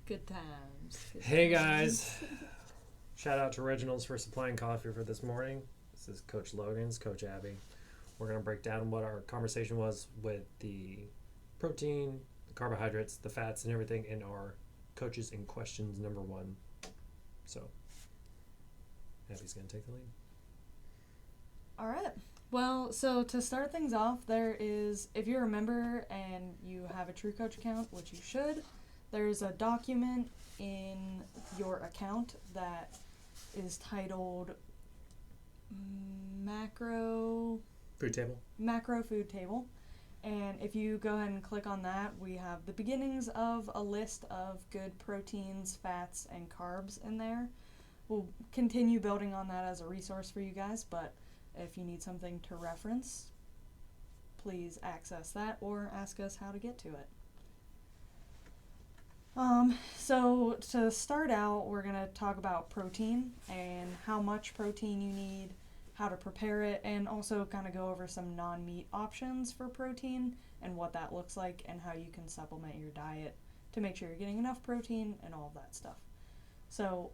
Good times. Hey guys, shout out to Reginald's for supplying coffee for this morning. This is Coach Logan's, Coach Abby. We're going to break down what our conversation was with the protein, the carbohydrates, the fats, and everything in our Coaches in Questions number 1. So, Abby's going to take the lead. All right. Well, so to start things off, there is, if you're a member and you have a True Coach account, which you should, there's a document in your account that is titled Macro Food Food Table. And if you go ahead and click on that, we have the beginnings of a list of good proteins, fats, and carbs in there. We'll continue building on that as a resource for you guys, but if you need something to reference, please access that or ask us how to get to it. So to start out, we're going to talk about protein and how much protein you need, how to prepare it, and also kind of go over some non-meat options for protein and what that looks like and how you can supplement your diet to make sure you're getting enough protein and all of that stuff. So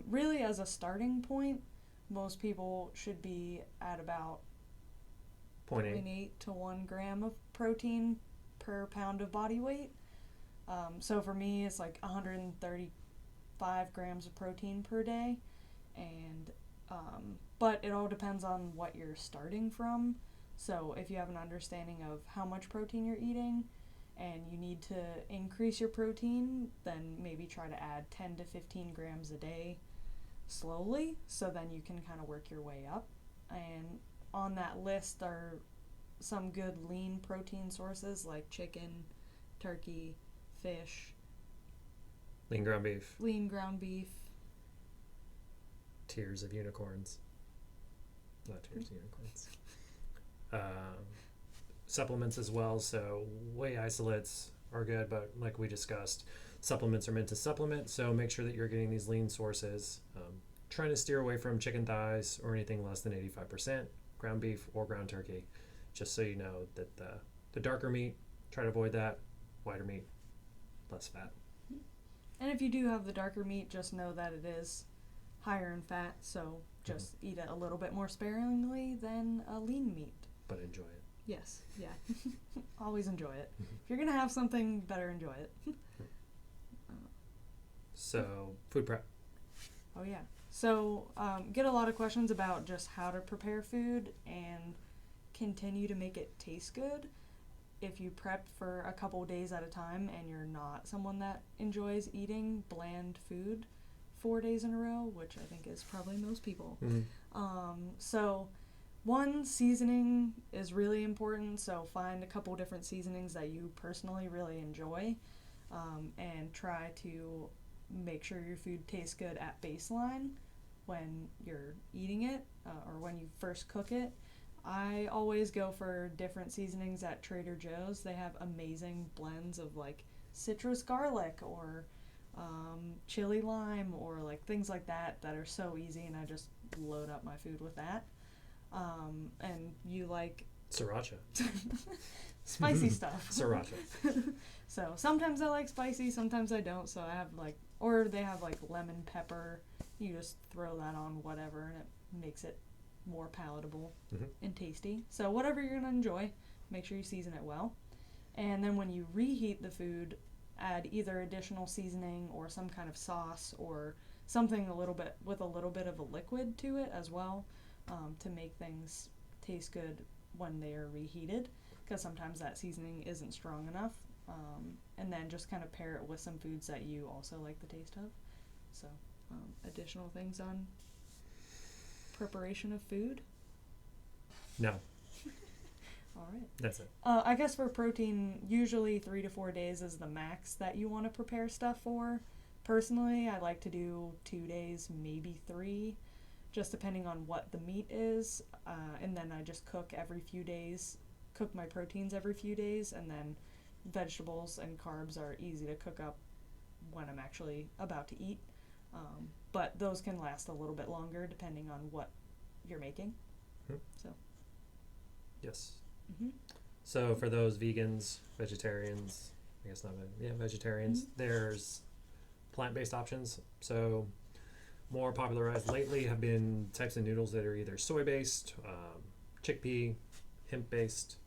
really as a starting point, most people should be at about 0.8 to 1 gram of protein per pound of body weight. So for me, it's like 135 grams of protein per day, and but it all depends on what you're starting from. So if you have an understanding of how much protein you're eating and you need to increase your protein, then maybe try to add 10 to 15 grams a day slowly, so then you can kind of work your way up. And on that list are some good lean protein sources like chicken, turkey, fish, Lean ground beef. Tears of unicorns. Not tears of unicorns. Supplements as well, so whey isolates are good, but like we discussed, supplements are meant to supplement, so make sure that you're getting these lean sources. Trying to steer away from chicken thighs or anything less than 85%, ground beef or ground turkey, just so you know that the darker meat, try to avoid that. Whiter meat, less fat. And if you do have the darker meat, just know that it is higher in fat, so just eat it a little bit more sparingly than a lean meat. But enjoy it. Yes, yeah. Always enjoy it. If you're going to have something, better enjoy it. So, food prep. Oh, yeah. So, get a lot of questions about just how to prepare food and continue to make it taste good. If you prep for a couple days at a time and you're not someone that enjoys eating bland food 4 days in a row, which I think is probably most people. So one, seasoning is really important, so find a couple different seasonings that you personally really enjoy, and try to make sure your food tastes good at baseline when you're eating it, or when you first cook it. I always go for different seasonings at Trader Joe's. They have amazing blends of like citrus garlic or chili lime or like things like that are so easy, and I just load up my food with that. And you like Sriracha. spicy stuff. Sriracha. So sometimes I like spicy, sometimes I don't. So I have like, or they have like lemon pepper. You just throw that on whatever, and it makes it more palatable and tasty. So whatever you're gonna enjoy, make sure you season it well. And then when you reheat the food, add either additional seasoning or some kind of sauce or something a little bit with a little bit of a liquid to it as well, to make things taste good when they are reheated, because sometimes that seasoning isn't strong enough. And then just kind of pair it with some foods that you also like the taste of. So additional things on preparation of food? No. All right. That's it. I guess for protein, usually 3 to 4 days is the max that you want to prepare stuff for. Personally, I like to do 2 days, maybe 3, just depending on what the meat is. And then I just cook my proteins every few days, and then vegetables and carbs are easy to cook up when I'm actually about to eat. But those can last a little bit longer depending on what you're making. So. Yes. So for those vegans, vegetarians, I guess not, vegetarians, there's plant-based options. So more popularized lately have been types of noodles that are either soy-based, chickpea, hemp-based,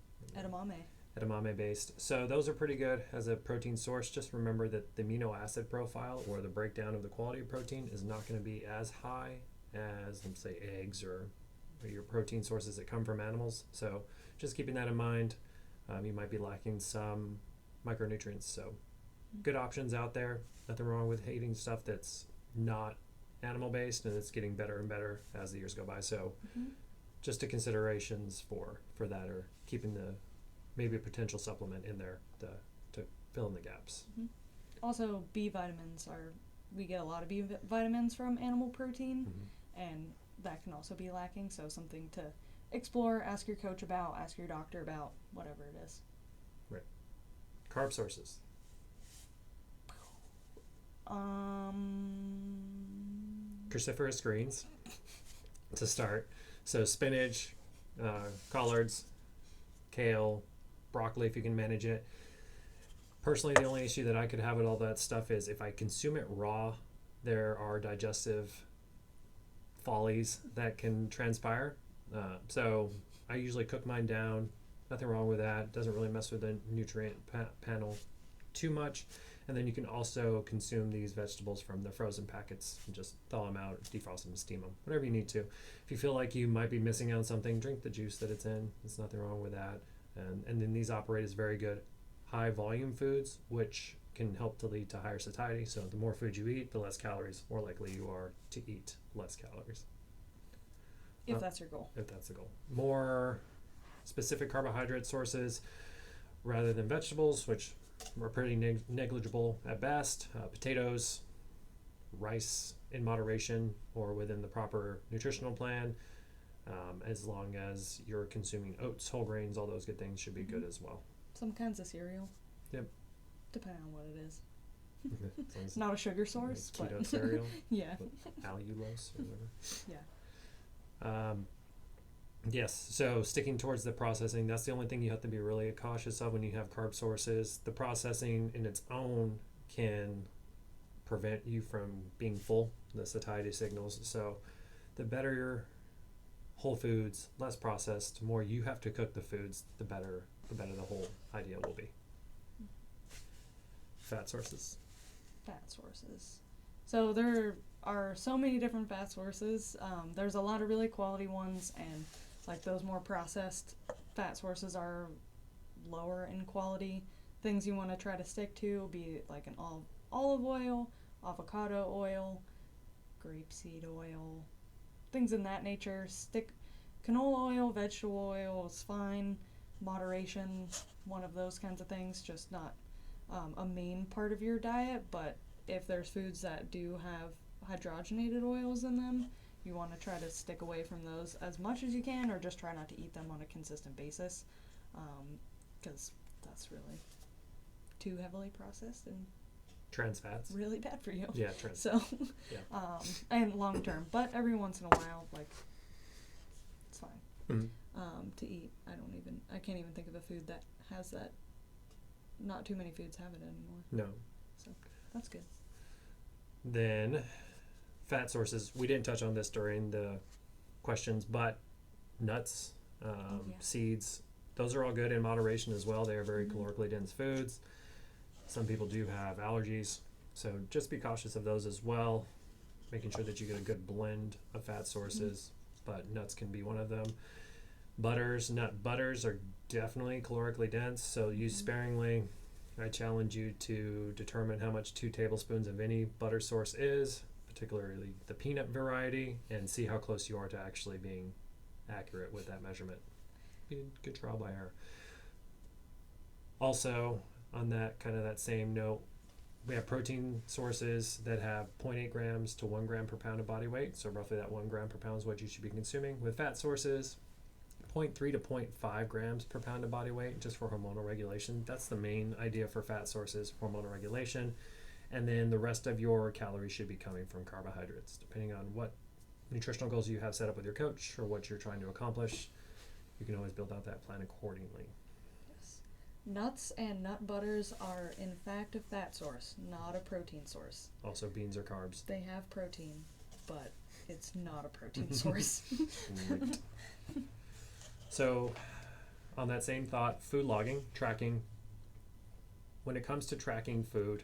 edamame-based. So those are pretty good as a protein source. Just remember that the amino acid profile or the breakdown of the quality of protein is not going to be as high as, let's say, eggs or your protein sources that come from animals. So just keeping that in mind, you might be lacking some micronutrients. So good options out there. Nothing wrong with eating stuff that's not animal based, and it's getting better and better as the years go by. So just the considerations for that are keeping the maybe a potential supplement in there to fill in the gaps. Also, B vitamins we get a lot of B vitamins from animal protein, and that can also be lacking. So something to explore, ask your coach about, ask your doctor about, whatever it is. Right. Carb sources. Cruciferous greens to start. So spinach, collards, kale, broccoli if you can manage it. Personally, the only issue that I could have with all that stuff is if I consume it raw, there are digestive follies that can transpire. So I usually cook mine down. Nothing wrong with that. Doesn't really mess with the nutrient panel too much. And then you can also consume these vegetables from the frozen packets and just thaw them out, defrost them, steam them, whatever you need to. If you feel like you might be missing out on something, drink the juice that it's in. There's nothing wrong with that. And then these operate as very good high volume foods, which can help to lead to higher satiety. So the more food you eat, the less calories, more likely you are to eat less calories. If that's your goal. If that's the goal. More specific carbohydrate sources rather than vegetables, which are pretty negligible at best. Potatoes, rice in moderation or within the proper nutritional plan. As long as you're consuming oats, whole grains, all those good things should be good as well. Some kinds of cereal. Yep. Depending on what it is. It's not a sugar source. Keto but cereal. Yeah. Allulose or whatever. Yeah. Yes, so sticking towards the processing, that's the only thing you have to be really cautious of when you have carb sources. The processing in its own can prevent you from being full, the satiety signals. So the better your whole foods, less processed, more you have to cook the foods, the better the whole idea will be. Fat sources. Fat sources. So there are so many different fat sources. There's a lot of really quality ones, and like those more processed fat sources are lower in quality. Things you want to try to stick to, be it like an olive oil, avocado oil, grapeseed oil, things in that nature. Stick canola oil, vegetable oil is fine. Moderation, one of those kinds of things, just not a main part of your diet. But if there's foods that do have hydrogenated oils in them, you want to try to stick away from those as much as you can, or just try not to eat them on a consistent basis, because that's really too heavily processed and Trans fats. really bad for you. Yeah, trans. So, Yeah. And long term, but every once in a while, like, it's fine to eat. I can't even think of a food that has that. Not too many foods have it anymore. No. So that's good. Then fat sources, we didn't touch on this during the questions, but nuts, seeds, those are all good in moderation as well. They are very calorically dense foods. Some people do have allergies, so just be cautious of those as well, making sure that you get a good blend of fat sources, but nuts can be one of them. Nut butters are definitely calorically dense, so use sparingly. I challenge you to determine how much 2 tablespoons of any butter source is, particularly the peanut variety, and see how close you are to actually being accurate with that measurement. Good trial by error. Also, on that same note, we have protein sources that have 0.8 grams to 1 gram per pound of body weight, so roughly that 1 gram per pound is what you should be consuming. With fat sources, 0.3 to 0.5 grams per pound of body weight, just for hormonal regulation. That's the main idea for fat sources, hormonal regulation. And then the rest of your calories should be coming from carbohydrates. Depending on what nutritional goals you have set up with your coach or what you're trying to accomplish, you can always build out that plan accordingly. Yes. Nuts and nut butters are, in fact, a fat source, not a protein source. Also, beans are carbs. They have protein, but it's not a protein source. Right. So, on that same thought, food logging, tracking. When it comes to tracking food,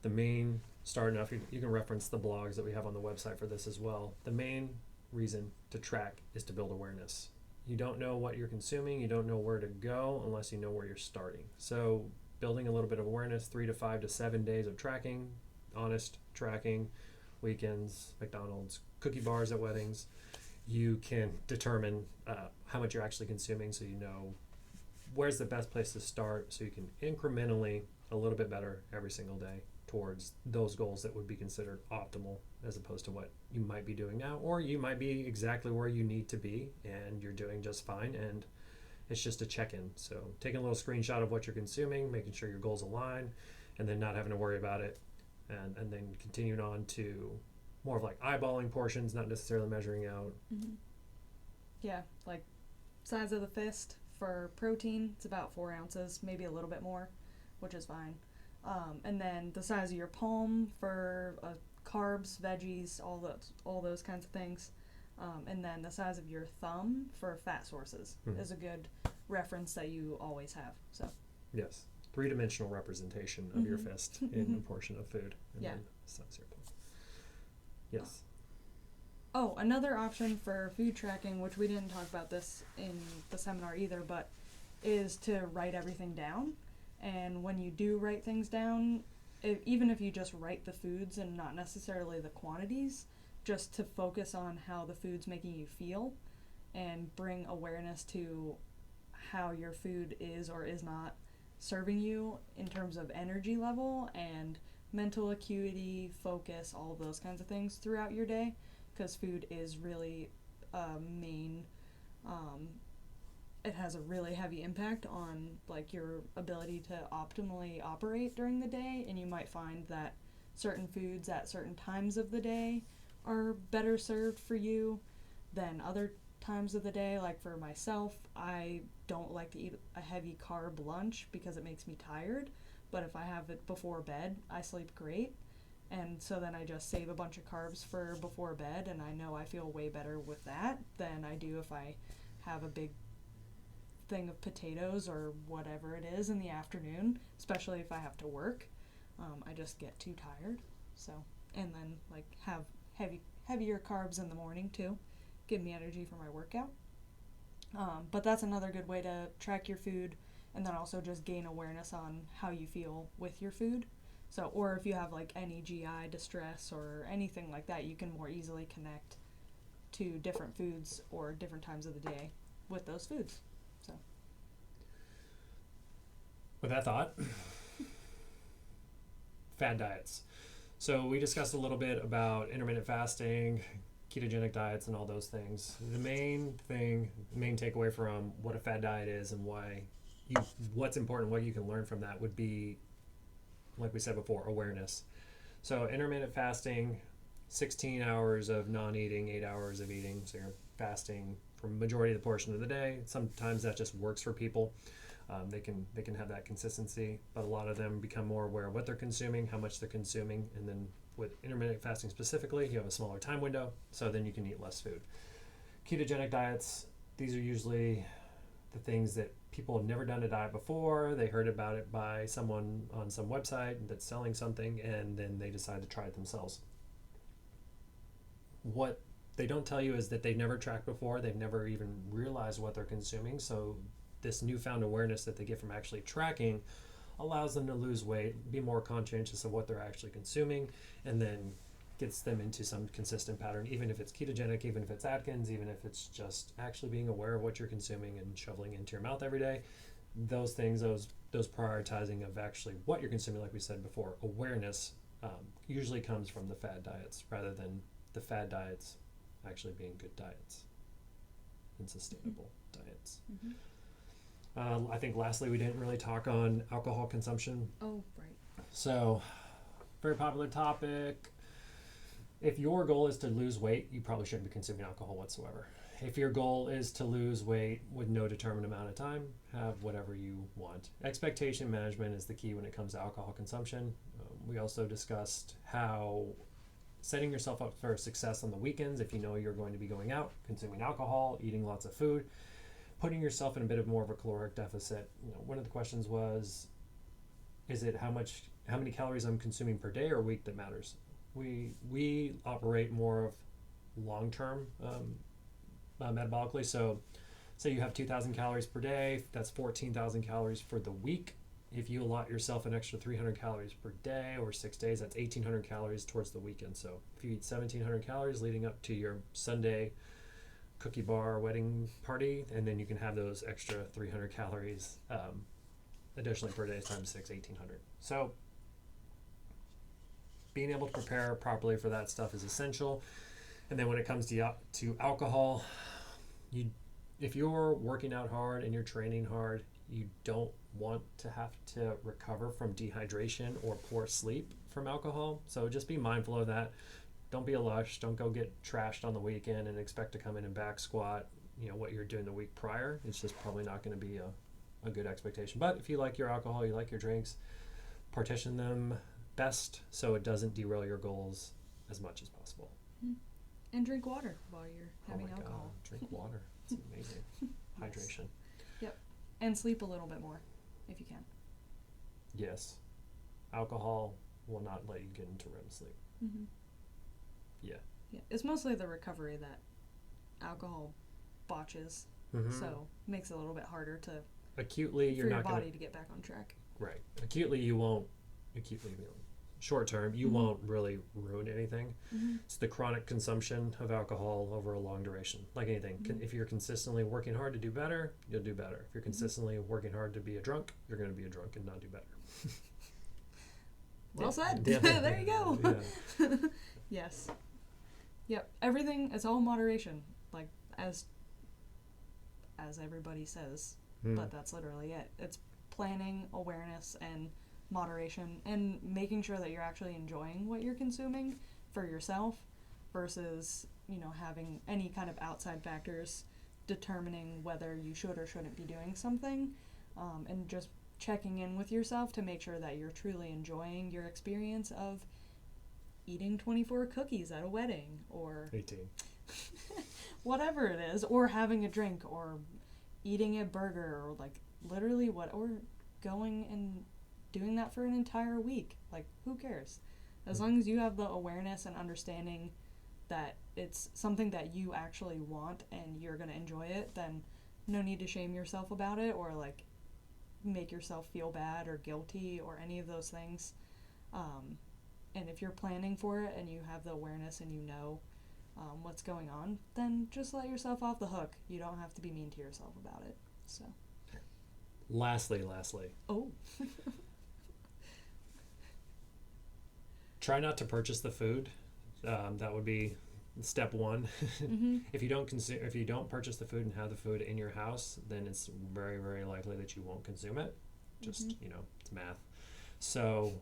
the main starting off, you can reference the blogs that we have on the website for this as well. The main reason to track is to build awareness. You don't know what you're consuming, you don't know where to go unless you know where you're starting. So building a little bit of awareness, 3 to 5 to 7 days of tracking, honest tracking, weekends, McDonald's, cookie bars at weddings, you can determine how much you're actually consuming, so you know where's the best place to start, so you can incrementally a little bit better every single day towards those goals that would be considered optimal, as opposed to what you might be doing now, or you might be exactly where you need to be and you're doing just fine, and it's just a check-in. So taking a little screenshot of what you're consuming, making sure your goals align, and then not having to worry about it, and then continuing on to more of like eyeballing portions, not necessarily measuring out. Mm-hmm. Yeah, like size of the fist for protein, it's about 4 ounces, maybe a little bit more, which is fine. And then the size of your palm for carbs, veggies, all those kinds of things. And then the size of your thumb for fat sources is a good reference that you always have. So yes, 3-dimensional representation of your fist in a portion of food. And then size of your palm. Yes. Oh, another option for food tracking, which we didn't talk about this in the seminar either, but is to write everything down. And when you do write things down, even if you just write the foods and not necessarily the quantities, just to focus on how the food's making you feel and bring awareness to how your food is or is not serving you in terms of energy level and mental acuity, focus, all of those kinds of things throughout your day, because food is really main it has a really heavy impact on like your ability to optimally operate during the day, and you might find that certain foods at certain times of the day are better served for you than other times of the day. Like for myself, I don't like to eat a heavy carb lunch because it makes me tired, but if I have it before bed, I sleep great. And so then I just save a bunch of carbs for before bed, and I know I feel way better with that than I do if I have a big thing of potatoes or whatever it is in the afternoon, especially if I have to work. I just get too tired. So, and then like have heavier carbs in the morning too, give me energy for my workout. But that's another good way to track your food, and then also just gain awareness on how you feel with your food. So, or if you have like any GI distress or anything like that, you can more easily connect to different foods or different times of the day with those foods. So, with that thought, fad diets. So we discussed a little bit about intermittent fasting, ketogenic diets, and all those things. The main takeaway from what a fad diet is and what's important, what you can learn from that would be, like we said before, awareness. So intermittent fasting, 16 hours of non-eating, 8 hours of eating. So you're fasting for majority of the portion of the day. Sometimes that just works for people. They can have that consistency, but a lot of them become more aware of what they're consuming, how much they're consuming, and then with intermittent fasting specifically, you have a smaller time window, so then you can eat less food. Ketogenic diets, these are usually the things that people have never done a diet before. They heard about it by someone on some website that's selling something, and then they decide to try it themselves. What they don't tell you is that they've never tracked before. They've never even realized what they're consuming. So this newfound awareness that they get from actually tracking allows them to lose weight, be more conscientious of what they're actually consuming, and then gets them into some consistent pattern, even if it's ketogenic, even if it's Atkins, even if it's just actually being aware of what you're consuming and shoveling into your mouth every day. Those things, those prioritizing of actually what you're consuming, like we said before, awareness usually comes from the fad diets rather than the fad diets actually being good diets and sustainable diets. Mm-hmm. I think lastly, we didn't really talk on alcohol consumption. Oh, right. So, very popular topic. If your goal is to lose weight, you probably shouldn't be consuming alcohol whatsoever. if your goal is to lose weight with no determined amount of time, have whatever you want. Expectation management is the key when it comes to alcohol consumption. We also discussed how setting yourself up for success on the weekends, if you know you're going to be going out, consuming alcohol, eating lots of food, putting yourself in a bit of more of a caloric deficit. One of the questions was, is it how many calories I'm consuming per day or week that matters? We operate more of long-term metabolically. So say you have 2,000 calories per day, that's 14,000 calories for the week. If you allot yourself an extra 300 calories per day over 6 days, that's 1,800 calories towards the weekend. So if you eat 1,700 calories leading up to your Sunday cookie bar wedding party, and then you can have those extra 300 calories additionally per day times 6, 1,800. So being able to prepare properly for that stuff is essential. And then when it comes to alcohol, if you're working out hard and you're training hard, you don't want to have to recover from dehydration or poor sleep from alcohol. So just be mindful of that. Don't be a lush. Don't go get trashed on the weekend and expect to come in and back squat, what you're doing the week prior. It's just probably not going to be a good expectation. But if you like your alcohol, you like your drinks, partition them best so it doesn't derail your goals as much as possible. And drink water while you're having alcohol. God, drink water. It's amazing. Hydration. Yep. And sleep a little bit more if you can. Yes. Alcohol will not let you get into REM sleep. Mm-hmm. Yeah. It's mostly the recovery that alcohol botches. Mm-hmm. So it makes it a little bit harder to acutely you're for your not body gonna, to get back on track. Right. Short term, you Mm-hmm. won't really ruin anything. Mm-hmm. It's the chronic consumption of alcohol over a long duration. Like anything, Mm-hmm. if you're consistently working hard to do better, you'll do better. If you're consistently working hard to be a drunk, you're going to be a drunk and not do better. Well said. Yeah. There you go. Yeah. Yes. Yep. Everything, it's all moderation. Like as everybody says. But that's literally it. It's planning, awareness, and moderation, and making sure that you're actually enjoying what you're consuming for yourself versus, having any kind of outside factors determining whether you should or shouldn't be doing something, and just checking in with yourself to make sure that you're truly enjoying your experience of eating 24 cookies at a wedding or 18. whatever it is, or having a drink or eating a burger or literally or going and doing that for an entire week. Who cares? As long as you have the awareness and understanding that it's something that you actually want and you're going to enjoy it, then no need to shame yourself about it or make yourself feel bad or guilty or any of those things. And if you're planning for it and you have the awareness and what's going on, then just let yourself off the hook. You don't have to be mean to yourself about it. So. Lastly. Oh. Try not to purchase the food. That would be step one. Mm-hmm. If you don't purchase the food and have the food in your house, then it's very, very likely that you won't consume it. Just, it's math. So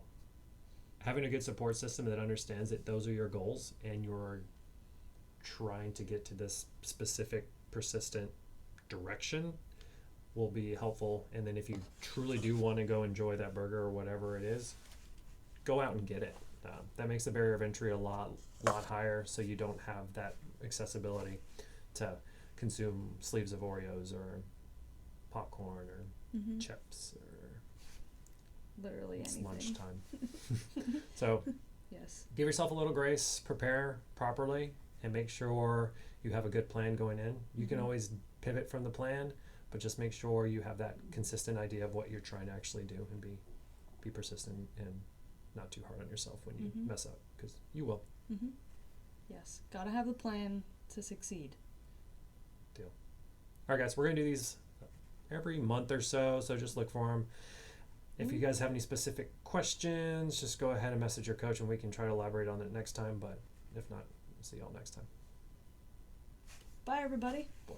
having a good support system that understands that those are your goals and you're trying to get to this specific, persistent direction will be helpful. And then if you truly do want to go enjoy that burger or whatever it is, go out and get it. That makes the barrier of entry a lot higher, so you don't have that accessibility to consume sleeves of Oreos or popcorn or chips or literally it's anything. lunchtime. So Yes. give yourself a little grace, prepare properly, and make sure you have a good plan going in. You can always pivot from the plan, but just make sure you have that consistent idea of what you're trying to actually do and be persistent and not too hard on yourself when you mess up, because you will. Mm-hmm. Yes. Gotta have a plan to succeed. Deal. All right, guys, we're going to do these every month or so just look for them. If you guys have any specific questions, just go ahead and message your coach and we can try to elaborate on it next time, but if not, we'll see y'all next time. Bye, everybody. Boy.